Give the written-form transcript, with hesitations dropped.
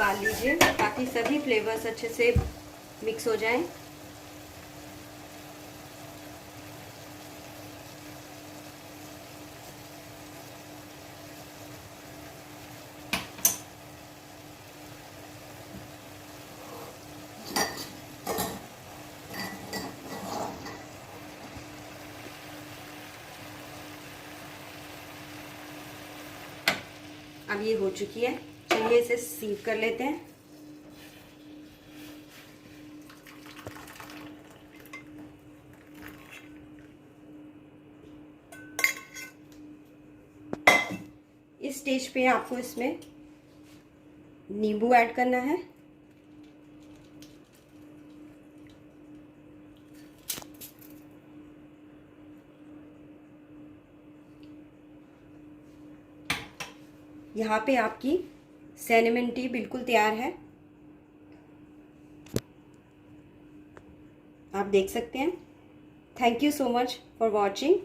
उबाल लीजिए ताकि सभी फ्लेवर्स अच्छे से मिक्स हो जाएं। अब ये हो चुकी है, चलिए इसे सीव कर लेते हैं। इस स्टेज पे आपको इसमें नींबू ऐड करना है। यहाँ पे आपकी सिनेमन टी बिल्कुल तैयार है, आप देख सकते हैं। Thank you so much for watching.